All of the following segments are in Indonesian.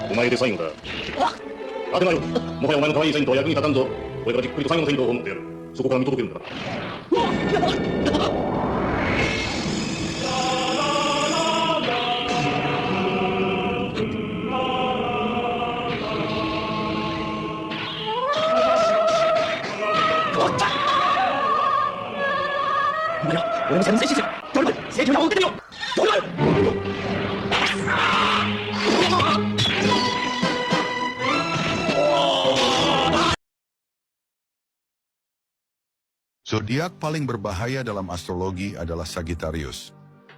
お前で最後だ。当てなよ。もはやお前の可愛いセイントは役に立たんぞ。これからじっくりと最後のセイントを持ってやる。そこから見届けるんだな。俺もそれも精神する。どれまで正義の名を受けてみろ。どれまで。Zodiak paling berbahaya dalam astrologi adalah Sagittarius.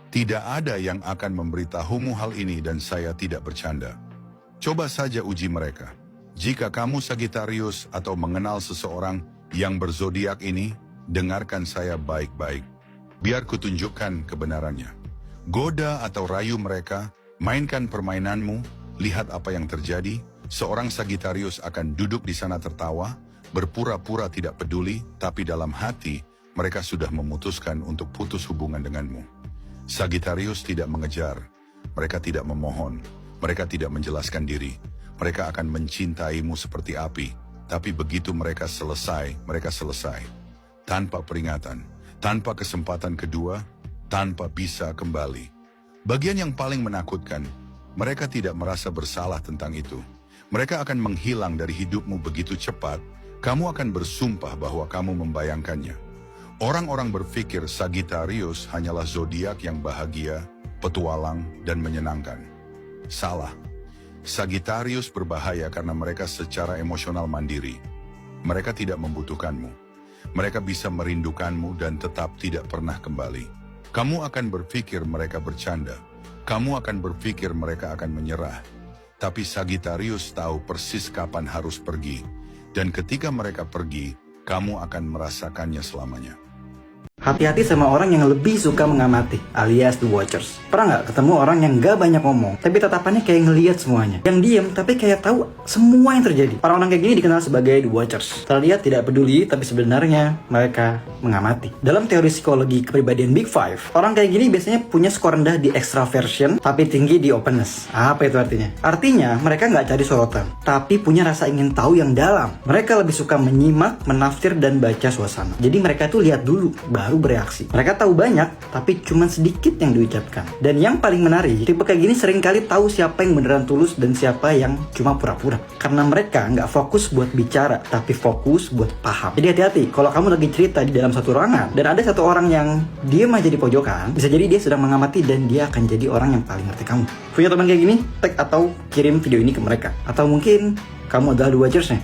Tidak ada yang akan memberitahumu hal ini dan saya tidak bercanda. Coba saja uji mereka. Jika kamu Sagittarius atau mengenal seseorang yang berzodiak ini, dengarkan saya baik-baik. Biar kutunjukkan kebenarannya. Goda atau rayu mereka, mainkan permainanmu, lihat apa yang terjadi. Seorang Sagittarius akan duduk di sana tertawa, berpura-pura tidak peduli, tapi dalam hati mereka sudah memutuskan untuk putus hubungan denganmu. Sagittarius tidak mengejar, mereka tidak memohon, mereka tidak menjelaskan diri. Mereka akan mencintaimu seperti api, tapi begitu mereka selesai. Tanpa peringatan, tanpa kesempatan kedua, tanpa bisa kembali. Bagian yang paling menakutkan, mereka tidak merasa bersalah tentang itu. Mereka akan menghilang dari hidupmu begitu cepat. Kamu akan bersumpah bahwa kamu membayangkannya. Orang-orang berpikir Sagittarius hanyalah zodiak yang bahagia, petualang, dan menyenangkan. Salah. Sagittarius berbahaya karena mereka secara emosional mandiri. Mereka tidak membutuhkanmu. Mereka bisa merindukanmu dan tetap tidak pernah kembali. Kamu akan berpikir mereka bercanda. Kamu akan berpikir mereka akan menyerah. Tapi Sagittarius tahu persis kapan harus pergi. Dan ketika mereka pergi, kamu akan merasakannya selamanya. Hati-hati sama orang yang lebih suka mengamati, alias the watchers. Pernah nggak ketemu orang yang nggak banyak ngomong, tapi tatapannya kayak ngelihat semuanya? Yang diem, tapi kayak tahu semua yang terjadi. Orang-orang kayak gini dikenal sebagai the watchers. Terlihat tidak peduli, tapi sebenarnya mereka mengamati. Dalam teori psikologi kepribadian Big Five, orang kayak gini biasanya punya skor rendah di extraversion, tapi tinggi di openness. Apa itu artinya? Artinya, mereka nggak cari sorotan, tapi punya rasa ingin tahu yang dalam. Mereka lebih suka menyimak, menafsir, dan baca suasana. Jadi mereka tuh lihat dulu, baru bereaksi. Mereka tahu banyak, tapi cuma sedikit yang diucapkan. Dan yang paling menarik, tipe kayak gini seringkali tahu siapa yang beneran tulus dan siapa yang cuma pura-pura. Karena mereka nggak fokus buat bicara, tapi fokus buat paham. Jadi hati-hati, kalau kamu lagi cerita di dalam satu ruangan, dan ada satu orang yang diem aja di pojokan, bisa jadi dia sedang mengamati dan dia akan jadi orang yang paling ngerti kamu. Punya teman kayak gini, tag atau kirim video ini ke mereka. Atau mungkin kamu adalah the watchers-nya.